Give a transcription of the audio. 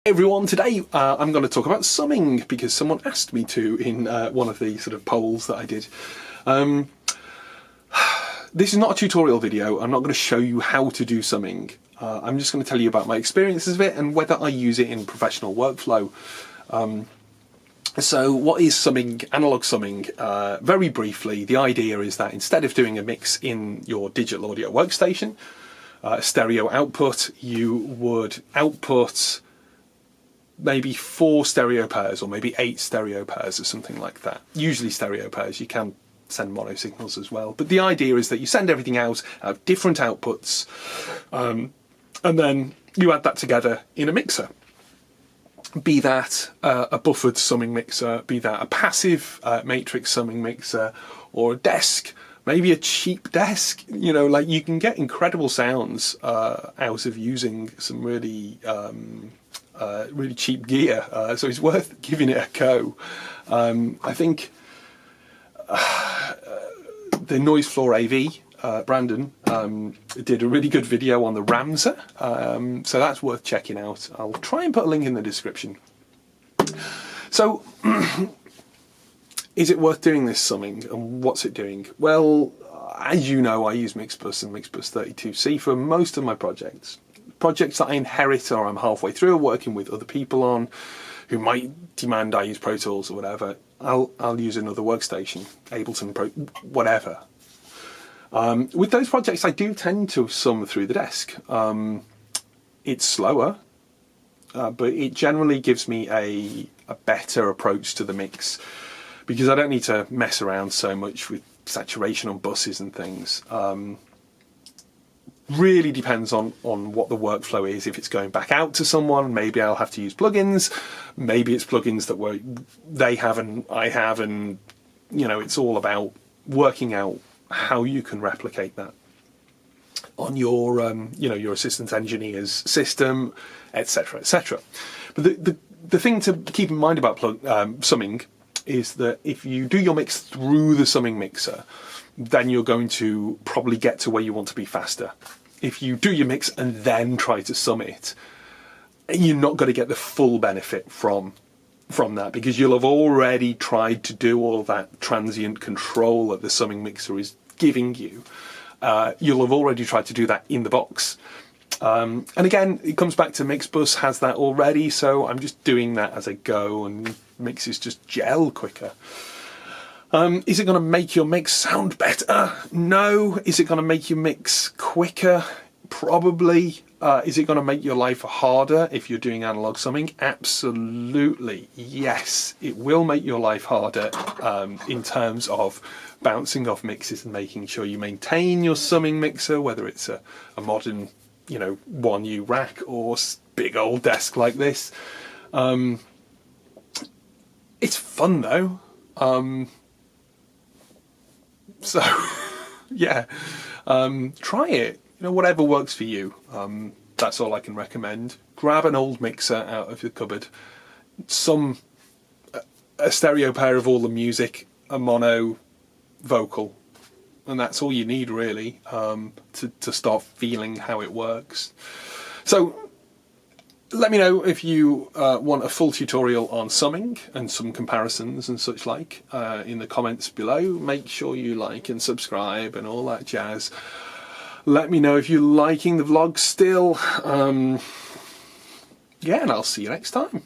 Everyone, today I'm going to talk about summing because someone asked me to in one of the sort of polls that I did. This is not a tutorial video. I'm not going to show you how to do summing. I'm just going to tell you about my experiences of it and whether I use it in professional workflow. So what is summing, analog summing? Very briefly, the idea is that instead of doing a mix in your digital audio workstation, stereo output, you would output maybe 4 stereo pairs or maybe 8 stereo pairs or something like that. Usually stereo pairs, you can send mono signals as well. But the idea is that you send everything out of different outputs and then you add that together in a mixer. Be that a buffered summing mixer, be that a passive matrix summing mixer, or a desk, maybe a cheap desk. You know, like you can get incredible sounds out of using some really really cheap gear, so it's worth giving it a go. I think the Noise Floor AV, Brandon, did a really good video on the Ramser, so that's worth checking out. I'll try and put a link in the description. So, is it worth doing this summing, and what's it doing? Well, as you know, I use Mixbus and Mixbus 32C for most of my projects. Projects that I inherit or I'm halfway through or working with other people on who might demand I use Pro Tools or whatever, I'll use another workstation, Ableton Pro, whatever. With those projects I do tend to sum through the desk. It's slower, but it generally gives me a better approach to the mix because I don't need to mess around so much with saturation on buses and things. Really depends on what the workflow is. If it's going back out to someone, maybe I'll have to use plugins. Maybe it's plugins that they have and I have, and you know, it's all about working out how you can replicate that on your you know, your assistant engineer's system, etc., etc. But the thing to keep in mind about summing is that if you do your mix through the summing mixer, then you're going to probably get to where you want to be faster. If you do your mix and then try to sum it, you're not going to get the full benefit from that because you'll have already tried to do all that transient control that the summing mixer is giving you. You'll have already tried to do that in the box. And again, it comes back to Mixbus has that already, so I'm just doing that as I go, and mixes just gel quicker. Is it going to make your mix sound better? No. Is it going to make your mix quicker? Probably. Is it going to make your life harder if you're doing analog summing? Absolutely. Yes, it will make your life harder in terms of bouncing off mixes and making sure you maintain your summing mixer, whether it's a modern, you know, 1U rack or big old desk like this. It's fun though. So, yeah, try it. You know, whatever works for you. That's all I can recommend. Grab an old mixer out of your cupboard, a stereo pair of all the music, a mono vocal, and that's all you need really to start feeling how it works. So, let me know if you want a full tutorial on summing and some comparisons and such like in the comments below. Make sure you like and subscribe and all that jazz. Let me know if you're liking the vlog still. Yeah, and I'll see you next time.